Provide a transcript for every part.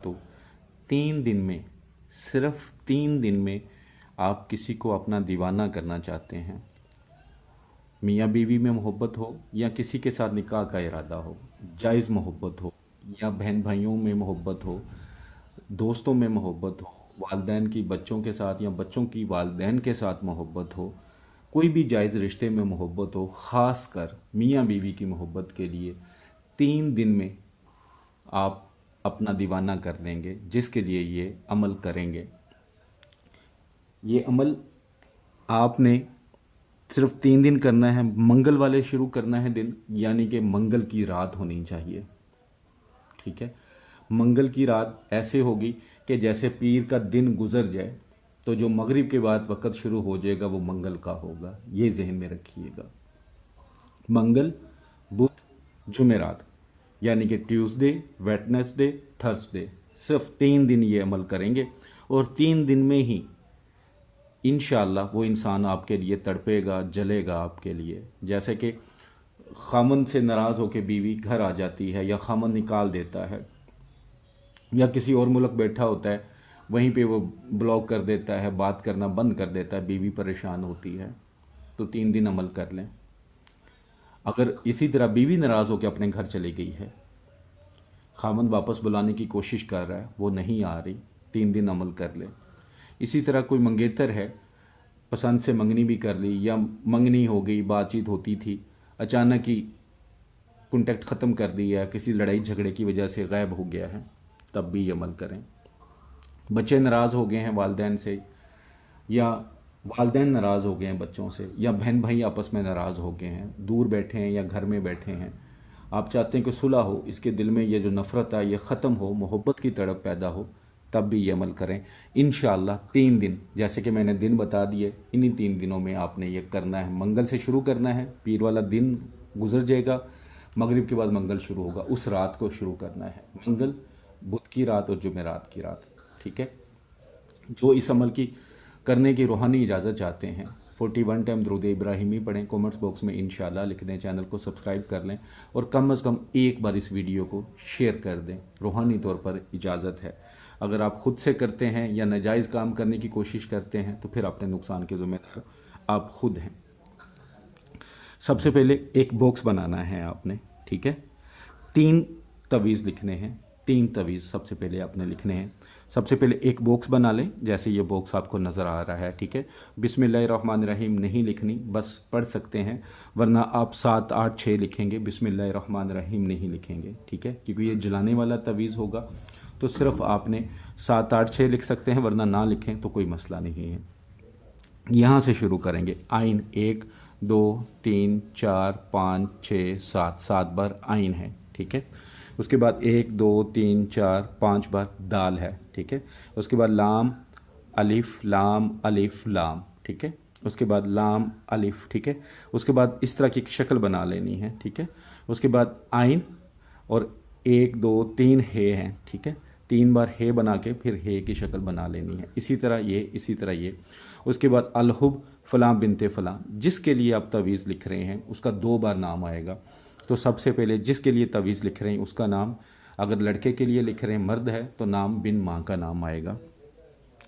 तो 3 दिन में, सिर्फ 3 दिन में आप किसी को अपना दीवाना करना चाहते हैं, मियाँ बीवी में मोहब्बत हो या किसी के साथ निकाह का इरादा हो, जायज़ मोहब्बत हो या बहन भाइयों में मोहब्बत हो, दोस्तों में मोहब्बत हो, वालदैन की बच्चों के साथ या बच्चों की वालदैन के साथ मोहब्बत हो, कोई भी जायज़ रिश्ते में मोहब्बत हो, ख़ास कर मियाँ बीवी की मोहब्बत के लिए 3 दिन में आप अपना दीवाना कर लेंगे, जिसके लिए ये अमल करेंगे। ये अमल आपने सिर्फ 3 दिन करना है। मंगल वाले शुरू करना है दिन, यानी कि मंगल की रात होनी चाहिए। ठीक है, मंगल की रात ऐसे होगी कि जैसे पीर का दिन गुजर जाए तो जो मगरिब के बाद वक़्त शुरू हो जाएगा वो मंगल का होगा। ये जहन में रखिएगा। मंगल, बुध, जुमेरात, यानी कि ट्यूसडे, वेडनेसडे, थर्सडे, सिर्फ 3 दिन ये अमल करेंगे और 3 दिन में ही इंशाअल्लाह वो इंसान आपके लिए तड़पेगा, जलेगा आपके लिए। जैसे कि खामन से नाराज़ होकर बीवी घर आ जाती है या खामन निकाल देता है या किसी और मुल्क बैठा होता है, वहीं पे वो ब्लॉक कर देता है, बात करना बंद कर देता है, बीवी परेशान होती है। तो 3 दिन अमल कर लें। अगर इसी तरह बीवी नाराज़ होकर अपने घर चली गई है, खामन वापस बुलाने की कोशिश कर रहा है, वो नहीं आ रही, 3 दिन अमल कर ले। इसी तरह कोई मंगेतर है, पसंद से मंगनी भी कर ली या मंगनी हो गई, बातचीत होती थी, अचानक ही कॉन्टैक्ट ख़त्म कर दिया, किसी लड़ाई झगड़े की वजह से गायब हो गया है, तब भी अमल करें। बच्चे नाराज़ हो गए हैं वालदैन से, या वालदैन नाराज़ हो गए हैं बच्चों से, या बहन भाई आपस में नाराज़ हो गए हैं, दूर बैठे हैं या घर में बैठे हैं, आप चाहते हैं कि सुलह हो, इसके दिल में ये जो नफ़रत है ये ख़त्म हो, मोहब्बत की तड़प पैदा हो, तब भी ये अमल करें। इंशाअल्लाह 3 दिन, जैसे कि मैंने दिन बता दिए, इन्हीं 3 दिनों में आपने ये करना है। मंगल से शुरू करना है, पीर वाला दिन गुजर जाएगा, मगरिब के बाद मंगल शुरू होगा, उस रात को शुरू करना है। मंगल, बुध की रात और जुमेरात की रात। ठीक है, जो इस अमल की करने की रूहानी इजाज़त चाहते हैं 41 टाइम दुरूद इब्राहिमी पढ़ें, कमेंट्स बॉक्स में इंशाल्लाह लिख दें, चैनल को सब्सक्राइब कर लें और कम से कम एक बार इस वीडियो को शेयर कर दें। रूहानी तौर पर इजाज़त है। अगर आप ख़ुद से करते हैं या नाजायज़ काम करने की कोशिश करते हैं तो फिर अपने नुकसान के ज़िम्मेदार आप खुद हैं। सबसे पहले एक बॉक्स बनाना है आपने। ठीक है, 3 तवीज़ लिखने हैं, 3 तवीज़ सबसे पहले आपने लिखने हैं। सबसे पहले एक बॉक्स बना लें, जैसे ये बॉक्स आपको नज़र आ रहा है। ठीक है, बिस्मिल्लाहिर्रहमानिर्रहीम नहीं लिखनी, बस पढ़ सकते हैं, वरना आप 7, 8, 6 लिखेंगे, बिस्मिल्लाहिर्रहमानिर्रहीम नहीं लिखेंगे। ठीक है, क्योंकि ये जलाने वाला तवीज़ होगा, तो सिर्फ आपने 7, 8, 6 लिख सकते हैं, वरना ना लिखें तो कोई मसला नहीं है। यहाँ से शुरू करेंगे। आइन 1, 2, 3, 4, 5, 6, 7, 7 बार आइन है। ठीक है, उसके बाद 1, 2, 3, 4, 5 बार दाल है। ठीक है, उसके बाद लाम अलिफ लाम अलिफ लाम। ठीक है, उसके बाद लाम अलिफ। ठीक है, उसके बाद इस तरह की शक्ल बना लेनी है। ठीक है, उसके बाद आइन और 1, 2, 3 हे हैं। ठीक है, 3 बार हे बना के फिर हे की शक्ल बना लेनी है। इसी तरह ये, इसी तरह ये। उसके बाद अलहुब फ़लाँ बिनते फ़लाँ, जिसके लिए आप तवीज़ लिख रहे हैं उसका 2 बार नाम आएगा। तो सबसे पहले जिसके लिए तवीज़ लिख रहे हैं उसका नाम, अगर लड़के के लिए लिख रहे हैं, मर्द है, तो नाम बिन माँ का नाम आएगा।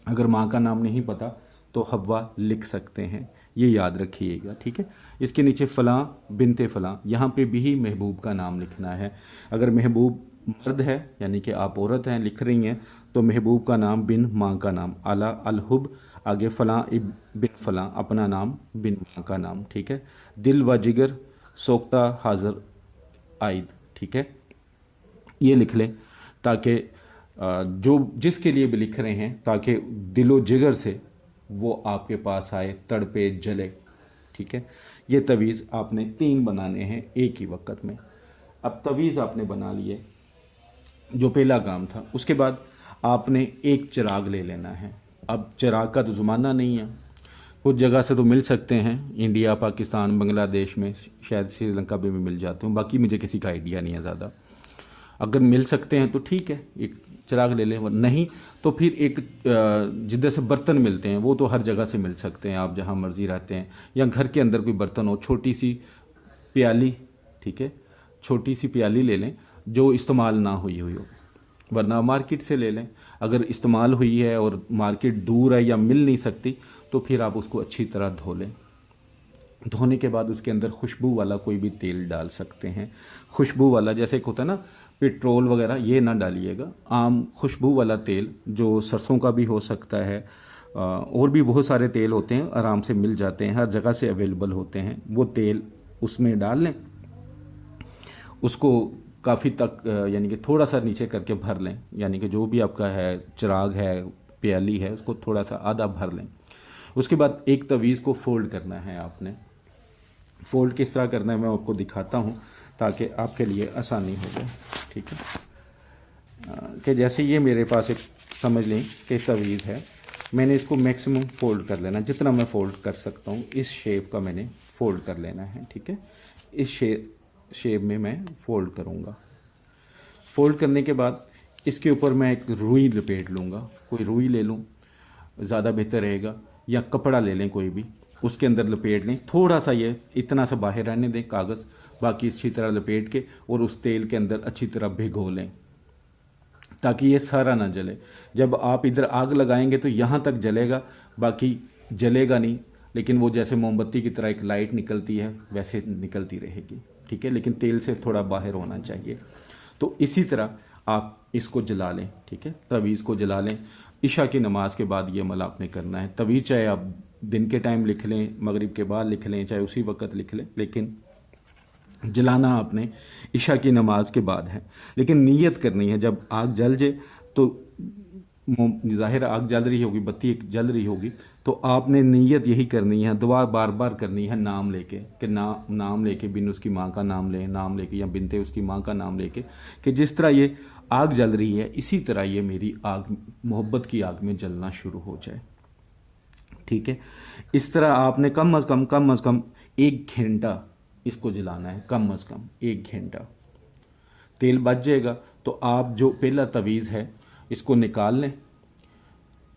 अगर माँ का नाम नहीं पता तो हव्वा लिख सकते हैं, ये याद रखिएगा। ठीक है, इसके नीचे फ़लाँ बिनते फ़लाँ, यहाँ पे भी महबूब का नाम लिखना है। अगर महबूब मर्द है, यानी कि आप औरत हैं, लिख रही हैं, तो महबूब का नाम बिन माँ का नाम, आला अलहुब, आगे फ़लाँ बिन फ़लाँ, अपना नाम बिन माँ का नाम। ठीक है, दिल व जिगर सोख्ता हाज़र आइद। ठीक है, ये लिख लें ताकि जो जिसके लिए भी लिख रहे हैं, ताकि दिलो जिगर से वो आपके पास आए, तड़पे, जले। ठीक है, ये तवीज़ आपने 3 बनाने हैं एक ही वक्त में। अब तवीज़ आपने बना लिए, जो पहला काम था। उसके बाद आपने एक चिराग ले लेना है। अब चिराग का तो ज़माना नहीं है, कुछ जगह से तो मिल सकते हैं, इंडिया, पाकिस्तान, बांग्लादेश में, शायद श्रीलंका में भी मिल जाते हैं, बाकी मुझे किसी का आइडिया नहीं है ज़्यादा। अगर मिल सकते हैं तो ठीक है, एक चिराग ले लें, नहीं तो फिर एक जिधर से बर्तन मिलते हैं वो तो हर जगह से मिल सकते हैं, आप जहाँ मर्ज़ी रहते हैं, या घर के अंदर कोई बर्तन हो, छोटी सी प्याली। ठीक है, छोटी सी प्याली ले लें जो इस्तेमाल ना हुई हो। वरना मार्केट से ले लें। अगर इस्तेमाल हुई है और मार्केट दूर है या मिल नहीं सकती तो फिर आप उसको अच्छी तरह धो लें। धोने के बाद उसके अंदर खुशबू वाला कोई भी तेल डाल सकते हैं। खुशबू वाला जैसे एक होता है ना पेट्रोल वगैरह, ये ना डालिएगा। आम खुशबू वाला तेल जो सरसों का भी हो सकता है, और भी बहुत सारे तेल होते हैं, आराम से मिल जाते हैं, हर जगह से अवेलेबल होते हैं। वो तेल उसमें डाल लें, उसको काफ़ी तक यानी कि थोड़ा सा नीचे करके भर लें, यानी कि जो भी आपका है चिराग है, प्याली है, उसको थोड़ा सा आधा भर लें। उसके बाद एक तवीज़ को फ़ोल्ड करना है आपने। फ़ोल्ड किस तरह करना है मैं आपको दिखाता हूँ ताकि आपके लिए आसानी हो जाए। ठीक है, कि जैसे ये मेरे पास एक समझ लें कि तवीज़ है, मैंने इसको मैक्सिमम फ़ोल्ड कर लेना, जितना मैं फ़ोल्ड कर सकता हूँ इस शेप का मैंने फ़ोल्ड कर लेना है। ठीक है, इस शेप में मैं फ़ोल्ड करूँगा। फ़ोल्ड करने के बाद इसके ऊपर मैं एक रुई लपेट लूँगा। कोई रुई ले लूँ ज़्यादा बेहतर रहेगा, या कपड़ा ले लें कोई भी, उसके अंदर लपेट लें। थोड़ा सा ये इतना सा बाहर रहने दें कागज़, बाकी अच्छी तरह लपेट के और उस तेल के अंदर अच्छी तरह भिगो लें ताकि ये सारा ना जले। जब आप इधर आग लगाएंगे तो यहाँ तक जलेगा, बाकी जलेगा नहीं, लेकिन वो जैसे मोमबत्ती की तरह एक लाइट निकलती है वैसे निकलती रहेगी। ठीक है, लेकिन तेल से थोड़ा बाहर होना चाहिए। तो इसी तरह आप इसको जला लें। ठीक है, तवीज़ को जला लें। इशा की नमाज के बाद ये अमल आपने करना है। तवीज़ चाहे आप दिन के टाइम लिख लें, मगरिब के बाद लिख लें, चाहे उसी वक्त लिख लें, लेकिन जलाना आपने इशा की नमाज के बाद है। लेकिन नीयत करनी है, जब आग जल जाए तो ज़ाहिर आग जल रही होगी, बत्ती एक जल रही होगी, तो आपने नीयत यही करनी है, दुआ बार बार करनी है नाम लेके, कि नाम लेके, बिन उसकी माँ का नाम लें, नाम लेके, या बिनते उसकी माँ का नाम लेके, कि जिस तरह ये आग जल रही है इसी तरह ये मेरी आग मोहब्बत की आग में जलना शुरू हो जाए। ठीक है, इस तरह आपने कम अज़ कम 1 घंटा इसको जलाना है, कम अज़ कम 1 घंटा। तेल बच जाएगा तो आप जो पहला तवीज़ है इसको निकाल लें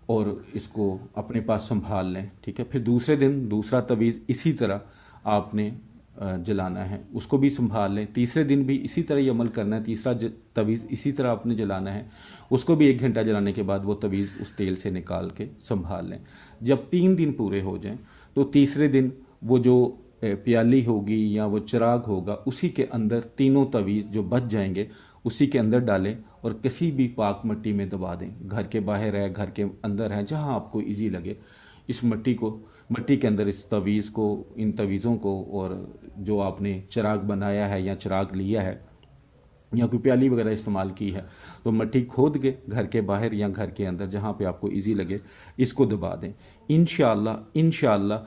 और इसको अपने पास संभाल लें। ठीक है, फिर दूसरे दिन दूसरा तवीज़ इसी तरह आपने जलाना है, उसको भी संभाल लें। तीसरे दिन भी इसी तरह ही अमल करना है, तीसरा तवीज़ इसी तरह आपने जलाना है, उसको भी 1 घंटा जलाने के बाद वो तवीज़ उस तेल से निकाल के संभाल लें। जब 3 दिन पूरे हो जाएं तो तीसरे दिन वो जो प्याली होगी या वो चिराग होगा उसी के अंदर तीनों तवीज़ जो बच जाएंगे उसी के अंदर डालें और किसी भी पाक मिट्टी में दबा दें। घर के बाहर है, घर के अंदर है, जहाँ आपको इजी लगे, इस मिट्टी के अंदर इस तवीज़ को, इन तवीज़ों को, और जो आपने चिराग बनाया है या चिराग लिया है या कोई प्याली वगैरह इस्तेमाल की है, तो मिट्टी खोद के घर के बाहर या घर के अंदर जहाँ पे आपको इजी लगे इसको दबा दें। इंशाअल्लाह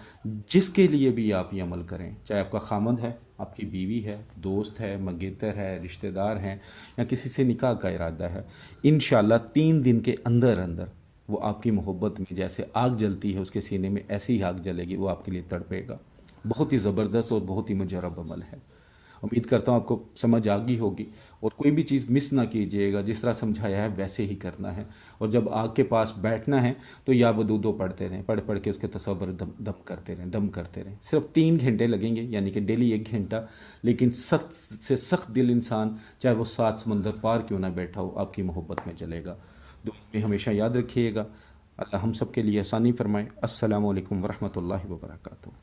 जिसके लिए भी आप ये अमल करें, चाहे आपका खामद है, आपकी बीवी है, दोस्त है, मंगेतर है, रिश्तेदार हैं, या किसी से निकाह का इरादा है, इंशाअल्लाह 3 दिन के अंदर अंदर वो आपकी मोहब्बत में जैसे आग जलती है उसके सीने में ऐसी ही आग जलेगी, वो आपके लिए तड़पेगा। बहुत ही ज़बरदस्त और बहुत ही मुजरब अमल है। उम्मीद करता हूँ आपको समझ आ गई होगी, और कोई भी चीज़ मिस ना कीजिएगा, जिस तरह समझाया है वैसे ही करना है। और जब आग के पास बैठना है तो या वदूदो पढ़ते रहें, पढ़ के उसके तसव्वुर दम करते रहें। सिर्फ 3 घंटे लगेंगे, यानी कि डेली 1 घंटा, लेकिन सख्त से सख्त दिल इंसान चाहे वो 7 समंदर पार क्यों ना बैठा हो आपकी मोहब्बत में चलेगा। दुआ में हमेशा याद रखिएगा। अल्लाह हम सब के लिए आसानी फरमाए। अस्सलामु अलैकुम वरहमतुल्लाहि वबरकातुहू।